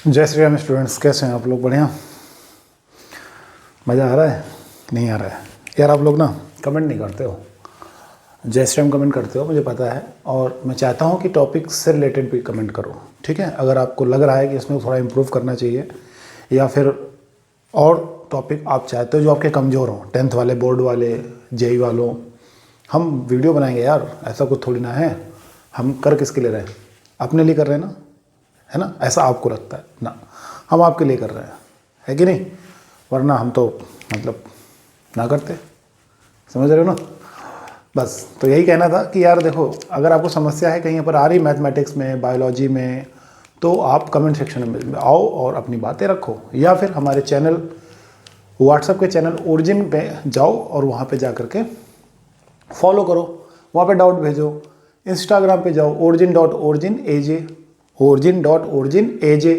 जय श्री राम स्टूडेंट्स, कैसे हैं आप लोग? बढ़िया? मज़ा आ रहा है? नहीं आ रहा है यार? आप लोग ना कमेंट नहीं करते हो, जय श्री राम कमेंट करते हो, मुझे पता है। और मैं चाहता हूँ कि टॉपिक से रिलेटेड भी कमेंट करो, ठीक है? अगर आपको लग रहा है कि इसमें थोड़ा इम्प्रूव करना चाहिए या फिर और टॉपिक आप चाहते हो जो आपके कमज़ोर हों, 10th वाले, बोर्ड वाले, जेई वालों, हम वीडियो बनाएंगे यार। ऐसा कुछ थोड़ी ना है। हम कर किसके लिए रहे हैं? अपने लिए कर रहे हैं ना, है ना? ऐसा आपको लगता है ना? हम आपके लिए कर रहे हैं, है कि नहीं? वरना हम तो मतलब ना करते। समझ रहे हो ना? बस तो यही कहना था कि यार देखो, अगर आपको समस्या है कहीं पर आ रही मैथमेटिक्स में, बायोलॉजी में, तो आप कमेंट सेक्शन में आओ और अपनी बातें रखो, या फिर हमारे चैनल, व्हाट्सएप के चैनल ओरिजिन पे जाओ और वहाँ पे जा करके फॉलो करो, वहाँ पे डाउट भेजो। इंस्टाग्राम पे जाओ, origin.origin.aj,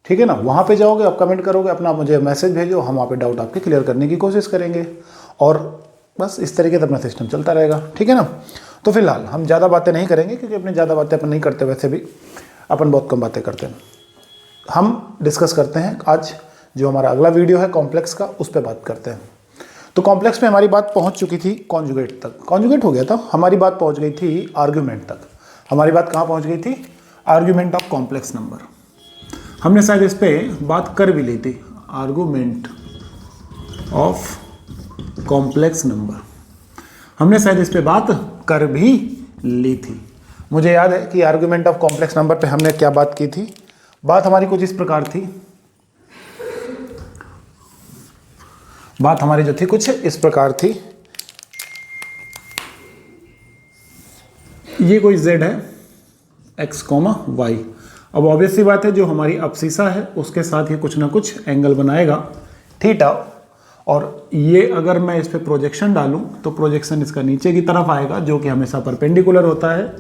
ठीक है ना? वहाँ पे जाओगे, आप कमेंट करोगे, अपना मुझे मैसेज भेजो, हम वहाँ पे डाउट आपके क्लियर करने की कोशिश करेंगे। और बस इस तरीके से अपना सिस्टम चलता रहेगा, ठीक है ना? तो फिलहाल हम ज़्यादा बातें नहीं करेंगे, क्योंकि अपने ज़्यादा बातें अपन नहीं करते, वैसे भी अपन बहुत कम बातें करते हैं। हम डिस्कस करते हैं आज जो हमारा अगला वीडियो है कॉम्प्लेक्स का, उस पर बात करते हैं। तो कॉम्प्लेक्स में हमारी बात पहुंच चुकी थी कॉन्जुगेट तक, कॉन्जुगेट हो गया था, हमारी बात पहुंच गई थी आर्ग्यूमेंट तक। हमारी बात कहाँ पहुंच गई थी? Argument of complex number. हमने शायद इस पे बात कर भी ली थी, आर्गूमेंट ऑफ कॉम्प्लेक्स नंबर। हमने शायद इस पे बात कर भी ली थी। मुझे याद है कि आर्गूमेंट ऑफ कॉम्प्लेक्स नंबर पे हमने क्या बात की थी। बात हमारी कुछ इस प्रकार थी, बात हमारी जो थी कुछ इस प्रकार थी। ये कोई z है, x, y। अब ऑब्वियस सी बात है, जो हमारी अब्सिसा है उसके साथ ये कुछ ना कुछ एंगल बनाएगा, थीटा। और ये अगर मैं इस पे प्रोजेक्शन डालूं तो प्रोजेक्शन इसका नीचे की तरफ आएगा, जो कि हमेशा परपेंडिकुलर होता है।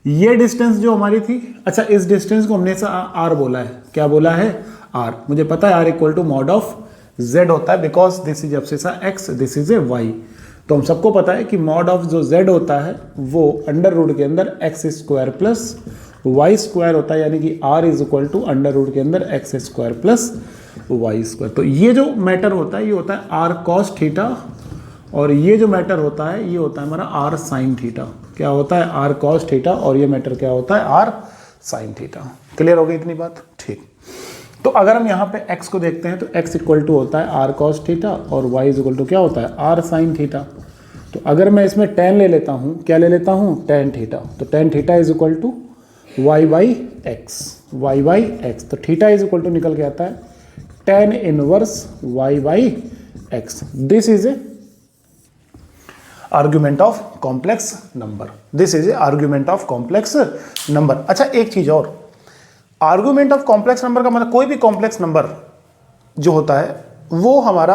ये डिस्टेंस जो हमारी थी, अच्छा, इस डिस्टेंस को हमने r बोला है। क्या बोला है? r। मुझे पता है r equal to mod of z होता है, because this is abscissa x, this is a y। तो हम सबको पता है कि मॉड ऑफ जो z होता है वो अंडर रूट के अंदर x square plus y square होता है, यानी कि r is equal to under root के अंदर x square plus y square. तो ये जो मैटर होता है ये होता है r cos थीटा, और ये जो मैटर होता है ये होता है हमारा r sin थीटा। क्या होता है? r cos थीटा, और ये मैटर क्या होता है? r sin theta. क्लियर हो गई इतनी बात? ठीक। तो अगर हम यहाँ पे x को देखते हैं तो x इक्वल टू होता है r cos थीटा, और y इज इक्वल टू क्या होता है? r sin theta. तो अगर मैं इसमें tan ले लेता हूँ, क्या ले लेता हूँ? tan theta. तो tan theta is equal to y by x. तो थीटा इज इक्वल टू निकल के आता है tan inverse y by x. This is a argument of complex number. This is a argument of complex number. अच्छा, एक चीज और, argument of complex number का मतलब कोई भी कॉम्प्लेक्स नंबर जो होता है वो हमारा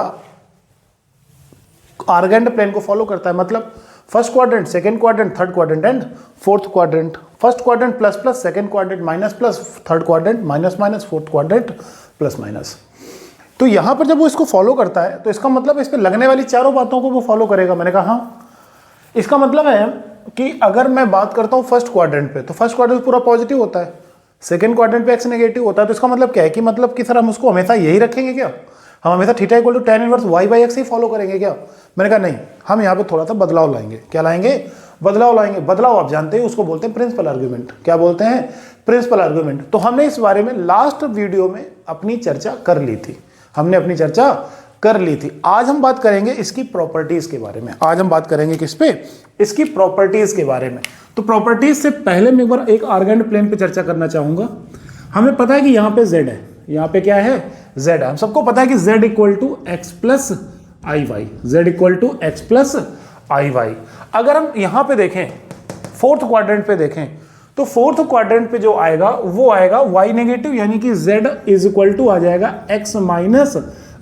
आर्गेंड प्लेन को फॉलो करता है। मतलब first quadrant, second quadrant, third quadrant and fourth quadrant. First quadrant plus plus, second quadrant minus plus, third quadrant minus minus, fourth quadrant plus minus. तो यहां पर जब वो इसको फॉलो करता है तो इसका मतलब इस पर लगने वाली चारों बातों को वो फॉलो करेगा। मैंने कहा हाँ, इसका मतलब है कि अगर मैं बात करता हूं फर्स्ट क्वाड्रेंट पे, तो फर्स्ट क्वाड्रेंट पूरा पॉजिटिव होता है, सेकंड क्वाड्रेंट पे x नेगेटिव होता है। तो इसका मतलब क्या है कि मतलब कि सर हम उसको हमेशा यही रखेंगे क्या? हम हमेशा theta equal to tan inverse y by x ही फॉलो करेंगे क्या? मैंने कहा नहीं, हम यहाँ पे थोड़ा सा बदलाव लाएंगे। क्या लाएंगे? बदलाव लाएंगे। बदलाव आप जानते हैं, उसको बोलते हैं प्रिंसिपल आर्ग्यूमेंट। क्या बोलते हैं? Principal argument. तो हमने इस बारे में लास्ट वीडियो में अपनी चर्चा कर ली थी, हमने अपनी चर्चा कर ली थी। आज हम बात करेंगे इसकी प्रॉपर्टीज के बारे में। आज हम बात करेंगे किस पे? इसकी प्रॉपर्टीज के बारे में। तो प्रॉपर्टीज से पहले मैं एक बार एक आर्गेंड प्लेन पे चर्चा करना चाहूंगा। हमें पता है कि यहाँ पे z है, यहाँ पे क्या है? z है। हम सबको पता है कि z equal to x plus i y, z equal to x plus i y. अगर हम यहाँ पे देखें, फोर्थ क्वाड्रेंट पे देखें, तो फोर्थ क्वाड्रेंट पे जो आएगा वो आएगा y नेगेटिव, यानी कि z इज इक्वल टू आ जाएगा x माइनस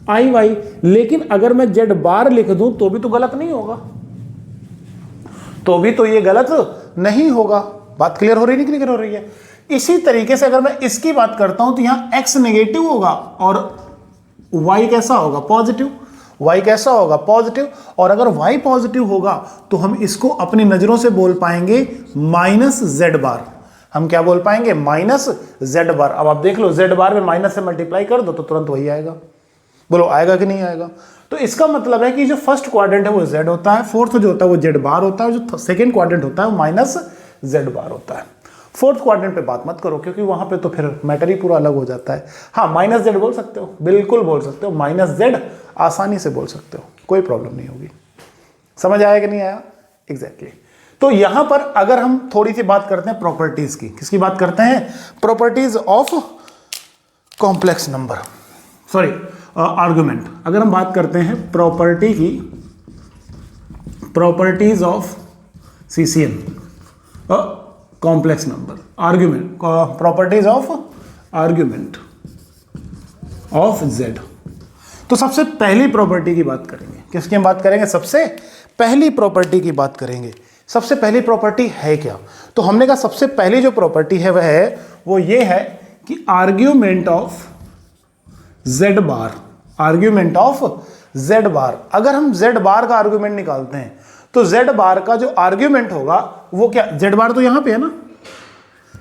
आई वाई। लेकिन अगर मैं z बार लिख दूं तो भी तो गलत नहीं होगा, तो भी तो ये गलत नहीं होगा। बात क्लियर हो रही नहीं? क्लियर हो रही है? इसी तरीके से अगर मैं इसकी बात करता हूं तो यहां x नेगेटिव होगा और y कैसा होगा? पॉजिटिव। y कैसा होगा? पॉजिटिव। और अगर y पॉजिटिव होगा तो हम इसको अपनी नजरों से बोल पाएंगे माइनस z बार। हम क्या बोल पाएंगे, माइनस जेड बार। अब आप देख लो, जेड बार में माइनस से मल्टीप्लाई कर दो तो तुरंत वही आएगा। बोलो आएगा कि नहीं आएगा। तो इसका मतलब है कि जो फर्स्ट क्वाड्रेंट है वो जेड होता है, फोर्थ जो होता है वो जेड बार होता है, जो सेकेंड क्वाड्रेंट होता है वो माइनस जेड बार होता है। फोर्थ क्वाड्रेंट पे बात मत करो, क्योंकि वहां पे तो फिर मैटर ही पूरा अलग हो जाता है। हाँ, माइनस जेड बोल सकते हो, बिल्कुल बोल सकते हो, माइनस जेड आसानी से बोल सकते हो, कोई प्रॉब्लम नहीं होगी। समझ आया कि नहीं आया? एग्जैक्टली। तो यहां पर अगर हम थोड़ी सी बात करते हैं प्रॉपर्टीज की, किसकी बात करते हैं, properties of complex number, sorry argument. अगर हम बात करते हैं प्रॉपर्टी की, properties of CCN complex number, argument, properties of argument of Z. तो सबसे पहली प्रॉपर्टी की बात करेंगे, किसकी हम बात करेंगे, सबसे पहली प्रॉपर्टी की बात करेंगे। सबसे पहली प्रॉपर्टी है क्या, तो हमने कहा सबसे पहली जो प्रॉपर्टी है वह है, वो ये है कि argument of Z bar, argument of Z bar. अगर हम जेड बार का आर्ग्यूमेंट निकालते हैं तो जेड बार का जो आर्ग्यूमेंट होगा वो क्या, जेड बार तो यहां पे है ना,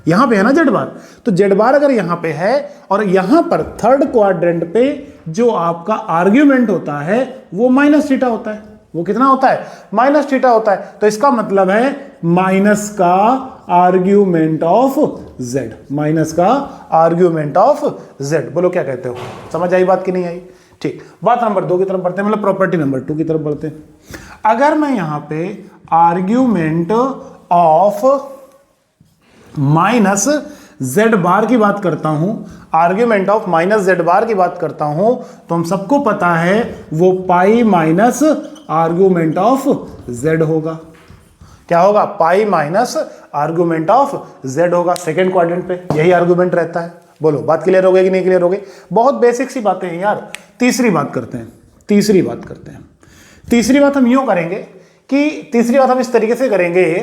यहां पे है ना जेड बार, तो जेड बार अगर यहां पे है और यहां पर थर्ड क्वाड्रेंट पे जो आपका आर्ग्यूमेंट होता है वो माइनस थीटा होता है। वो कितना होता है, माइनस थीटा होता है। तो इसका मतलब है माइनस का आर्ग्यूमेंट ऑफ जेड, माइनस का आर्ग्यूमेंट ऑफ जेड। बोलो क्या कहते हो, समझ आई बात कि नहीं आई? ठीक, बात नंबर 2 की तरफ बढ़ते हैं, मतलब प्रॉपर्टी नंबर 2 की तरफ बढ़ते हैं। अगर मैं यहां पे आर्ग्यूमेंट ऑफ माइनस जेड बार की बात करता हूं, आर्ग्यूमेंट ऑफ माइनस जेड बार की बात करता हूं, तो हम सबको पता है वो pi minus argument of Z होगा। क्या होगा, pi minus argument of Z होगा। सेकेंड क्वाड्रेंट पे यही आर्ग्यूमेंट रहता है। बोलो बात क्लियर हो गई कि नहीं क्लियर हो गई? बहुत बेसिक सी बातें हैं यार। तीसरी बात करते हैं, तीसरी बात करते हैं। तीसरी बात हम यूं करेंगे कि, तीसरी बात हम इस तरीके से करेंगे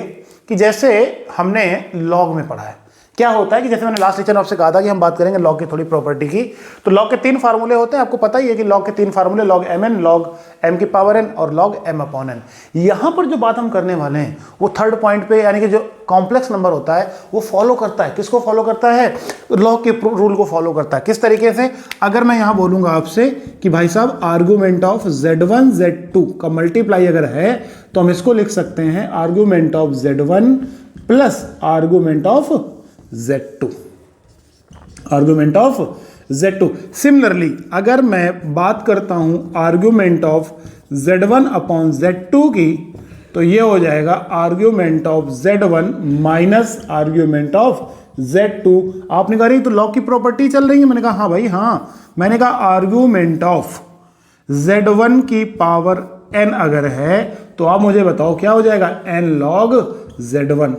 कि जैसे हमने लॉग में पढ़ा है, क्या होता है कि जैसे मैंने लास्ट लेक्चर में आपसे कहा था कि हम बात करेंगे लॉग की थोड़ी प्रॉपर्टी की। तो लॉग के 3 फार्मूले होते हैं, आपको पता ही है कि लॉग के 3 फार्मूले, लॉग mn, लॉग m की पावर n और लॉग m अपॉन n। यहां पर जो बात हम करने वाले हैं वो थर्ड पॉइंट पे, यानी कि जो कॉम्प्लेक्स नंबर होता है वो फॉलो करता है, किसको फॉलो करता है, लॉग के रूल को फॉलो करता है। किस तरीके से, अगर मैं यहां बोलूंगा आपसे कि भाई साहब आर्गूमेंट ऑफ z1 z2 का मल्टीप्लाई अगर है तो हम इसको लिख सकते हैं argument of z1 plus argument of z2, argument of z2। Similarly अगर मैं बात करता हूं argument of z1 upon z2 की, तो ये हो जाएगा argument of z1 minus argument of z2। आपने कहा रही तो लॉग की प्रॉपर्टी चल रही है, मैंने कहा हाँ भाई हाँ। मैंने कहा आर्ग्यूमेंट ऑफ z1 की पावर n अगर है तो आप मुझे बताओ क्या हो जाएगा, n log z1,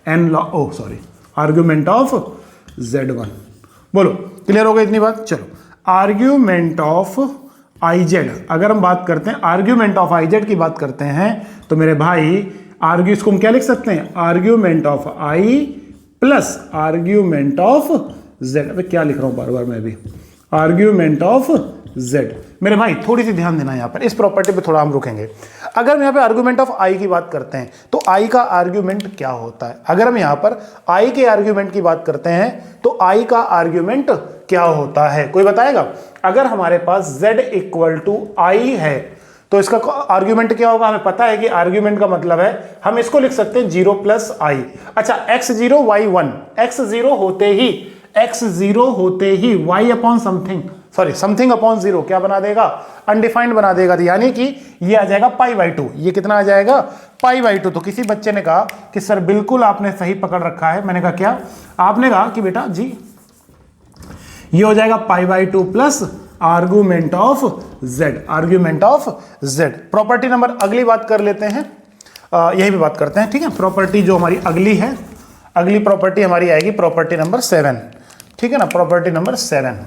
n log, oh sorry, argument of z1। बोलो क्लियर हो गई इतनी बात? चलो, आर्ग्यूमेंट ऑफ iz, अगर हम बात करते हैं आर्ग्यूमेंट ऑफ iz की बात करते हैं तो मेरे भाई आर्ग्यू, इसको हम क्या लिख सकते हैं, argument of i plus argument of z। अबे क्या लिख रहा हूं बार बार मैं भी, आर्ग्यूमेंट ऑफ z। मेरे भाई थोड़ी सी ध्यान देना, यहां पर इस प्रॉपर्टी पे थोड़ा हम रुकेंगे। अगर हम यहां पे आर्ग्यूमेंट ऑफ i की बात करते हैं तो i का आर्ग्यूमेंट क्या होता है, अगर हम यहां पर i के आर्ग्यूमेंट की बात करते हैं तो i का आर्ग्यूमेंट क्या होता है, कोई बताएगा? अगर हमारे पास z इक्वल टू i है तो इसका आर्ग्यूमेंट क्या होगा, हमें पता है कि आर्ग्यूमेंट का मतलब है, हम इसको लिख सकते हैं 0 प्लस i। अच्छा, x0 y1, x0 होते ही y upon something, sorry something upon 0 क्या बना देगा, अनडिफाइंड बना देगा, यानी कि ये आ जाएगा π/2। ये कितना आ जाएगा, π/2। तो किसी बच्चे ने कहा कि सर बिल्कुल आपने सही पकड़ रखा है। मैंने कहा क्या? आपने कहा कि बेटा जी ये हो जाएगा π/2 plus argument of z, argument of z। Property number अगली बात कर लेते हैं, यही भी बात करते हैं, ठीक है। प्रॉपर्टी जो हमारी अगली है, अगली प्रॉपर्टी हमारी आएगी प्रॉपर्टी नंबर 7, ठीक है ना, प्रॉपर्टी नंबर 7।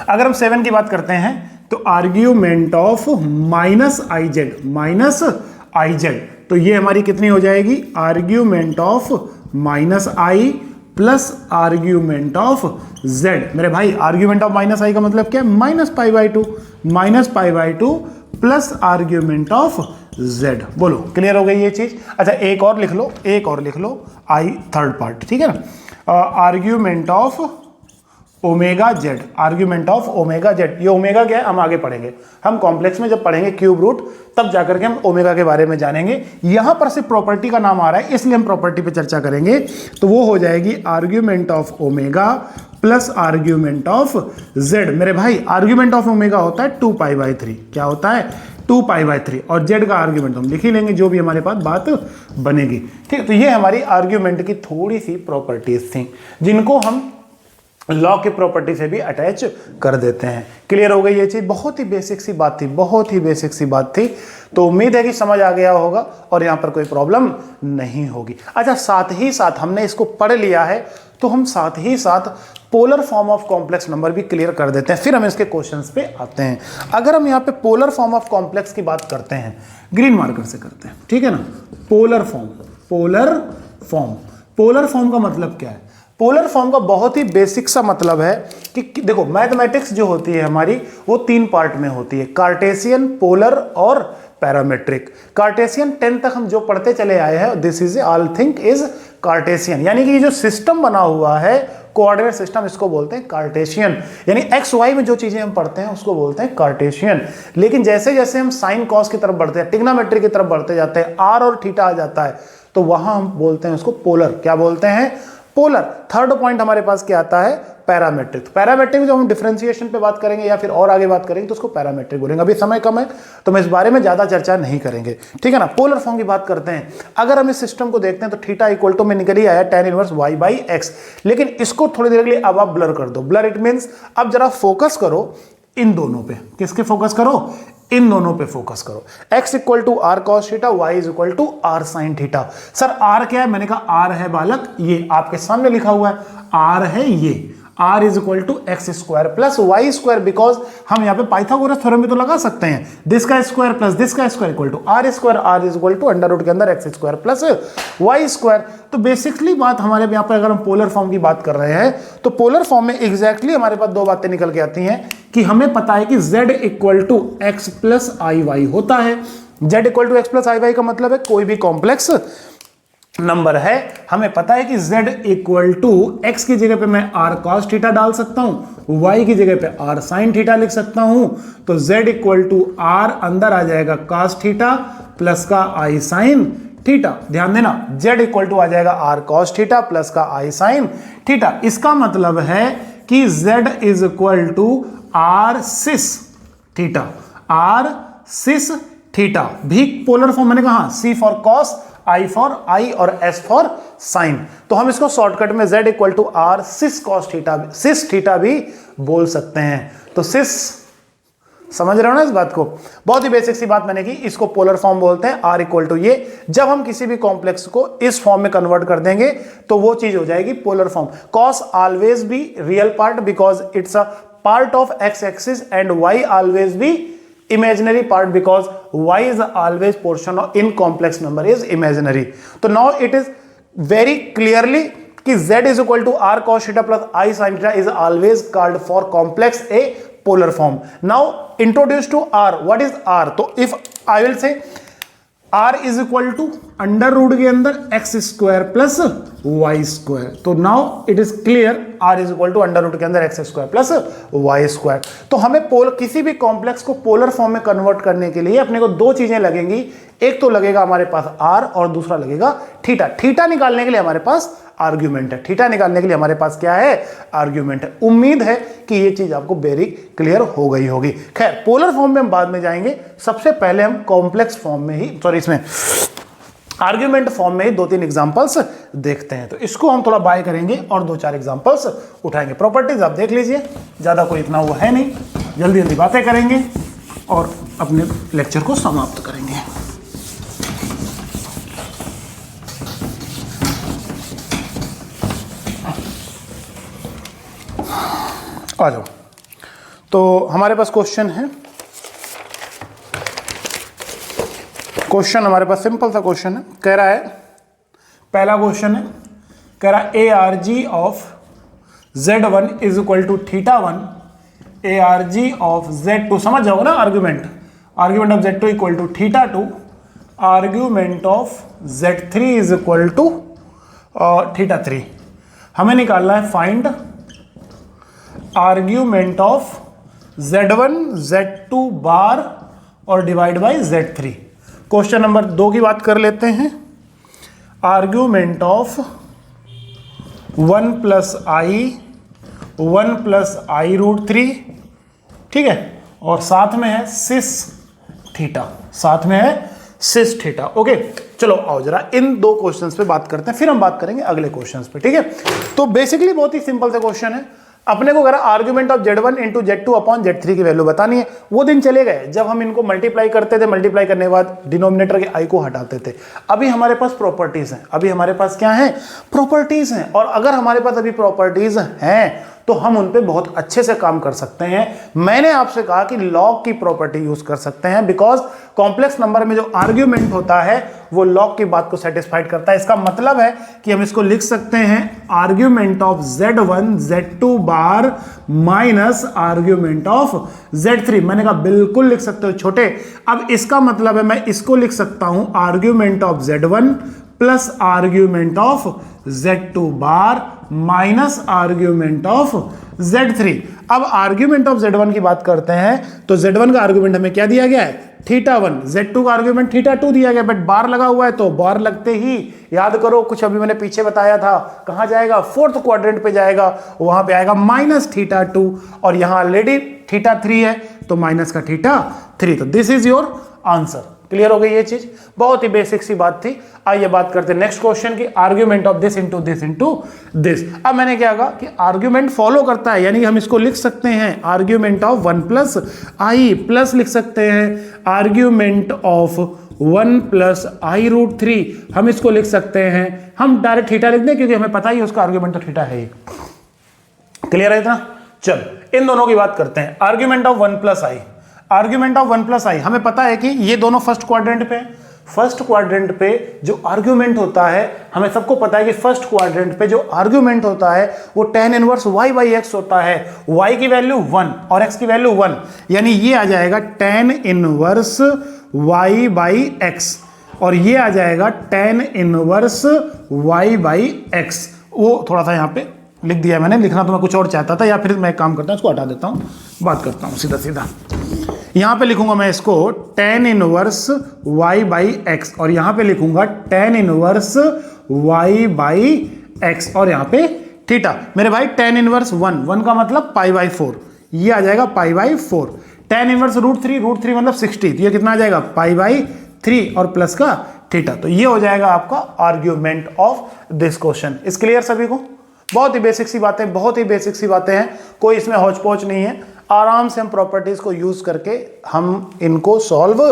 अगर हम 7 की बात करते हैं तो आर्ग्यूमेंट ऑफ माइनस iz, तो ये हमारी कितनी हो जाएगी, argument of minus i plus argument of z। मेरे भाई आर्ग्यूमेंट ऑफ माइनस i का मतलब क्या है, minus π/2, minus π/2 plus argument of Z. बोलो क्लियर हो गई ये चीज। अच्छा एक और लिख लो, एक और लिख लो, आई थर्ड पार्ट, ठीक है ना। Argument of omega Z, argument of omega Z. ये ओमेगा क्या है हम आगे पढ़ेंगे, हम कॉम्प्लेक्स में जब पढ़ेंगे क्यूब रूट तब जाकर के हम ओमेगा के बारे में जानेंगे। यहां पर सिर्फ प्रॉपर्टी का नाम आ रहा है इसलिए हम प्रॉपर्टी पे चर्चा करेंगे। तो वो हो जाएगी argument of omega plus argument of Z. मेरे भाई आर्ग्यूमेंट ऑफ ओमेगा होता है 2π/3, क्या होता है 2π/3, और जेड का आर्ग्यूमेंट हम लिख ही लेंगे जो भी हमारे पास बात बनेगी, ठीक। तो ये हमारी आर्ग्यूमेंट की थोड़ी सी प्रॉपर्टीज थी जिनको हम लॉ की प्रॉपर्टी से भी अटैच कर देते हैं। क्लियर हो गई ये चीज, बहुत ही बेसिक सी बात थी, बहुत ही बेसिक सी बात थी। तो उम्मीद है कि समझ आ गया होगा और यहां पर कोई प्रॉब्लम नहीं होगी। अच्छा साथ ही साथ हमने इसको पढ़ लिया है तो हम साथ ही साथ polar form of complex number भी क्लियर कर देते हैं, फिर हम इसके क्वेश्चंस पे आते हैं। अगर हम यहाँ पे पोलर फॉर्म ऑफ कॉम्प्लेक्स की बात करते हैं, ग्रीन मार्कर से करते हैं, ठीक है ना। Polar form, polar form, polar form का मतलब क्या है? पोलर फॉर्म का बहुत ही बेसिक सा मतलब है कि देखो मैथमेटिक्स जो होती है हमारी वो 3 पार्ट में होती है, कार्टेशियन, पोलर और पैरामेट्रिक। कार्टेशियन 10 तक हम जो पढ़ते चले आए हैं, this is all thing is Cartesian, यानी कि ये जो सिस्टम बना हुआ है कोऑर्डिनेट सिस्टम, इसको बोलते हैं कार्टेशियन। यानी एक्स वाई में जो चीजें हम पढ़ते हैं उसको बोलते हैं कार्टेशियन। लेकिन जैसे जैसे हम साइन कॉस की तरफ बढ़ते हैं, ट्रिग्नोमेट्री की तरफ बढ़ते जाते हैं, आर और थीटा आ जाता है, तो वहां हम बोलते हैं उसको पोलर। क्या बोलते हैं? पोलर। थर्ड पॉइंट हमारे पास क्या आता है? पैरामेट्रिक। पैरामेट्रिक जब हम डिफरेंशिएशन पे बात करेंगे या फिर और आगे बात करेंगे तो उसको पैरामेट्रिक बोलेंगे। अभी समय कम है तो मैं इस बारे में ज्यादा चर्चा नहीं करेंगे, ठीक है ना। पोलर फॉर्म की बात करते हैं। अगर हम इस सिस्टम को देखते हैं तो थीटा इक्वल टू में निकल ही आया tan इनवर्स y/x, लेकिन इसको थोड़ी देर के लिए अब आप ब्लर कर दो। ब्लर इट मीन्स अब जरा फोकस करो इन दोनों पे। किसके फोकस करो? इन दोनों पे फोकस करो। x equal to r cos theta, y is equal to r sine theta. Sir r क्या है? मैंने कहा r है बालक, ये आपके सामने लिखा हुआ है, r है ये, r is equal to x square plus Y square, because हम यहाँ पे पाइथागोरस थ्योरम भी तो लगा सकते हैं, दिस का स्क्वायर प्लस दिस का square equal to r square, r is equal to under root के अंदर x square plus Y square. तो बेसिकली बात हमारे यहाँ पर अगर हम पोलर फॉर्म की बात कर रहे हैं तो पोलर फॉर्म में एग्जैक्टली हमारे पास दो बातें निकल के आती हैं कि हमें पता है कि z equal to x plus i y होता है। z equal to x plus i y का मतलब है कोई भी कॉम्प्लेक्स नंबर है, हमें पता है कि z इक्वल टू एक्स की जगह पे मैं r cos थीटा डाल सकता हूं, y की जगह पे r sin थीटा लिख सकता हूं। तो z इक्वल टू r अंदर आ जाएगा cos थीटा प्लस का i sin थीटा। ध्यान देना, z इक्वल टू आ जाएगा r cos थीटा प्लस का i sin थीटा। इसका मतलब है कि z is equal to r sis theta, r sis theta भी पोलर फॉर्म। मैंने कहा c for cos, I for I और S फॉर साइन। तो हम इसको शॉर्टकट में Z equal to r cis cos theta, cis theta भी बोल सकते हैं। तो सिस, समझ रहे हो ना इस बात को? बहुत ही बेसिक सी बात मैंने की, इसको पोलर फॉर्म बोलते हैं। R इक्वल टू ये, जब हम किसी भी कॉम्प्लेक्स को इस फॉर्म में कन्वर्ट कर देंगे तो वो चीज हो जाएगी polar form. Cos always be real part because it's a part of x axis and y always be imaginary part because y is always portion of in complex number is imaginary. So now it is very clearly कि z is equal to r cos theta plus I sin theta is always called for complex a polar form. Now introduce to r. What is r? तो if I will say r is equal to under root के अंदर x square plus Y square, तो now it is clear r is equal to under root के अंदर x square plus Y square. तो हमें किसी भी कॉम्प्लेक्स को पोलर फॉर्म में कन्वर्ट करने के लिए अपने को दो चीजें लगेंगी, एक तो लगेगा हमारे पास r और दूसरा लगेगा थीटा। थीटा निकालने के लिए हमारे पास आर्ग्यूमेंट है, थीटा निकालने के लिए हमारे पास क्या है? आर्ग्यूमेंट है। उम्मीद है कि ये चीज आपको वेरी क्लियर हो गई होगी। खैर पोलर फॉर्म में हम बाद में जाएंगे, सबसे पहले हम कॉम्प्लेक्स फॉर्म में ही, सॉरी इसमें आर्ग्यूमेंट फॉर्म में ही 2-3 एग्जांपल्स देखते हैं। तो इसको हम थोड़ा बाय करेंगे और 2-4 एग्जांपल्स उठाएंगे। प्रॉपर्टीज आप देख लीजिए, ज्यादा कोई इतना वो है नहीं, जल्दी जल्दी बातें करेंगे और अपने लेक्चर को समाप्त करेंगे। आ जाओ। तो हमारे पास क्वेश्चन है, क्वेश्चन हमारे पास सिंपल सा क्वेश्चन है। कह रहा है, पहला क्वेश्चन है, कह रहा है ARG of Z1 is equal to θ1, ARG of Z2, समझ जाओगे ना argument, argument of Z2 equal to θ2 argument of Z3 is equal to θ3। हमें निकालना है find argument of Z1 Z2 बार और divide by Z3। Question number 2 की बात कर लेते हैं। Argument of 1 plus i root 3, ठीक है, और साथ में है सिस थीटा, साथ में है सिस थीटा। ओके, चलो आओ जरा इन 2 क्वेश्चंस पे बात करते हैं, फिर हम बात करेंगे अगले क्वेश्चंस पे, ठीक है। तो बेसिकली बहुत ही सिंपल सा क्वेश्चन है। अपने को अगर argument of Z1 into Z2 upon Z3 की वैल्यू बतानी है। वो दिन चले गए जब हम इनको मल्टीप्लाई करते थे, मल्टीप्लाई करने के बाद डिनोमिनेटर के आई को हटाते थे। अभी हमारे पास प्रॉपर्टीज हैं, अभी हमारे पास क्या है, प्रॉपर्टीज हैं। और अगर हमारे पास अभी प्रॉपर्टीज हैं तो हम उन पे बहुत अच्छे से काम कर सकते हैं। मैंने आपसे कहा कि लॉग की प्रॉपर्टी यूज कर सकते हैं, बिकॉज कॉम्प्लेक्स नंबर में जो आर्ग्यूमेंट होता है वो लॉग की बात को सेटिस्फाइड करता है। इसका मतलब है कि हम इसको लिख सकते हैं argument of Z1 Z2 bar minus argument of Z3। मैंने कहा बिल्कुल लिख सकते हो छोटे। अब इसका मतलब है मैं इसको लिख सकता हूं argument of Z1 plus argument of Z2 bar minus argument of Z3। अब आर्ग्यूमेंट ऑफ Z1 की बात करते हैं तो Z1 का आर्ग्यूमेंट हमें क्या दिया गया है, θ1। Z2 का आर्ग्यूमेंट θ2 दिया गया, बट बार लगा हुआ है तो बार लगते ही याद करो कुछ अभी मैंने पीछे बताया था, कहां जाएगा, 4th क्वाड्रेंट पे जाएगा, वहां पे आएगा माइनस θ2, और यहां ऑलरेडी θ3 है तो माइनस का θ3। तो this is your answer. Clear हो गई ये चीज, बहुत ही बेसिक सी बात थी। आइए बात करते हैं नेक्स्ट क्वेश्चन की, argument of this into this into this. अब मैंने क्या कहा कि आर्ग्यूमेंट फॉलो करता है, यानी हम इसको लिख सकते हैं argument of 1 plus i plus लिख सकते हैं argument of 1 plus i root 3। हम इसको लिख सकते हैं, हम डायरेक्ट थीटा लिख दें क्योंकि हमें पता ही उसका आर्ग्यूमेंट तो थीटा है ही। क्लियर है इतना? चलो इन दोनों की बात करते हैं। Argument of 1 plus i, argument of 1 plus i, हमें पता है कि ये दोनों फर्स्ट क्वाड्रेंट पे, फर्स्ट क्वाड्रेंट पे जो आर्ग्यूमेंट होता है, हमें सबको पता है कि फर्स्ट क्वाड्रेंट पे जो आर्ग्यूमेंट होता है वो tan inverse y by x होता है। y की वैल्यू 1 और x की वैल्यू 1, यानी ये आ जाएगा tan inverse y by x, और ये आ जाएगा tan inverse y by x. वो थोड़ा सा यहाँ पे लिख दिया मैंने, लिखना तो मैं कुछ और चाहता था, या फिर मैं एक काम करता हूँ इसको हटा देता हूँ, बात करता हूँ सीधा सीधा। यहां पे लिखूंगा मैं इसको tan inverse y by x, और यहां पे लिखूंगा tan inverse y by x, और यहां पे थीटा। मेरे भाई tan इनवर्स 1 का मतलब पाई बाई 4, ये आ जाएगा pi by 4। tan inverse root 3 मतलब 60, तो ये कितना आ जाएगा पाई बाई 3 और प्लस का थीटा। तो ये हो जाएगा आपका आर्ग्यूमेंट ऑफ दिस क्वेश्चन। इस क्लियर सभी को? बहुत ही बेसिक सी बातें, बहुत ही बेसिक सी बातें हैं, कोई इसमें हौच पौच नहीं है। आराम से हम प्रॉपर्टीज को यूज करके हम इनको सॉल्व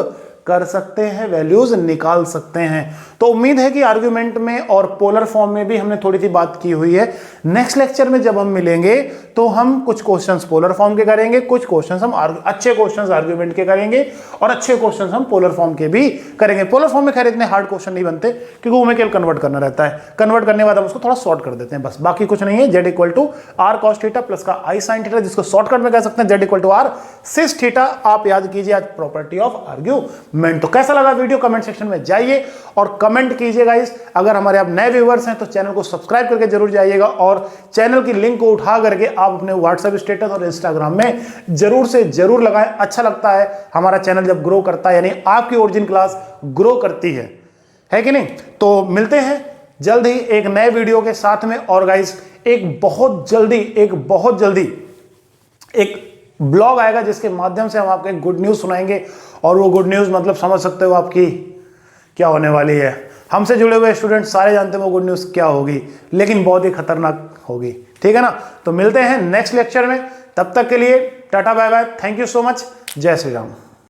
कर सकते हैं, वैल्यूज निकाल सकते हैं। तो उम्मीद है कि आर्ग्यूमेंट में और पोलर फॉर्म में भी हमने थोड़ी सी बात की हुई है। नेक्स्ट लेक्चर में जब हम मिलेंगे तो हम कुछ क्वेश्चंस पोलर फॉर्म के करेंगे, कुछ क्वेश्चंस हम अच्छे क्वेश्चंस आर्ग्यूमेंट के करेंगे, और अच्छे क्वेश्चंस हम पोलर फॉर्म के भी करेंगे। पोलर फॉर्म में खैर इतने हार्ड क्वेश्चन नहीं बनते क्योंकि वो हमें केवल कन्वर्ट करना रहता है, कन्वर्ट करने के बाद हम उसको थोड़ा शॉर्ट कर देते हैं, बस बाकी कुछ नहीं है। Z equal to r cos theta plus का आई साइन थीटा, जिसको शॉर्टकट में कह सकते हैं Z equal to r cis theta. आप याद कीजिए आज प्रॉपर्टी ऑफ आर्ग्यूमेंट। तो कैसा लगा वीडियो कमेंट सेक्शन में जाइए और कमेंट कीजिए गाइस। अगर हमारे आप नए व्यूअर्स हैं तो चैनल को सब्सक्राइब करके जरूर जाइएगा, और चैनल की लिंक को उठा करके आप अपने व्हाट्सएप स्टेटस और इंस्टाग्राम में जरूर से जरूर लगाएं। अच्छा लगता है हमारा चैनल जब ग्रो करता है, यानी आपकी ओरिजिन क्लास ग्रो करती है कि नहीं? तो मिलते हैं जल्द ही एक नए वीडियो के साथ में। और गाइस एक बहुत जल्दी एक ब्लॉग आएगा जिसके माध्यम से हम आपको एक गुड न्यूज सुनाएंगे, और वो गुड न्यूज मतलब समझ सकते हो आपकी क्या होने वाली है। हमसे जुड़े हुए स्टूडेंट सारे जानते हैं वो गुड न्यूज क्या होगी, लेकिन बहुत ही खतरनाक होगी, ठीक है ना? तो मिलते हैं नेक्स्ट लेक्चर में, तब तक के लिए tata bye bye, thank you so much, जय श्री राम।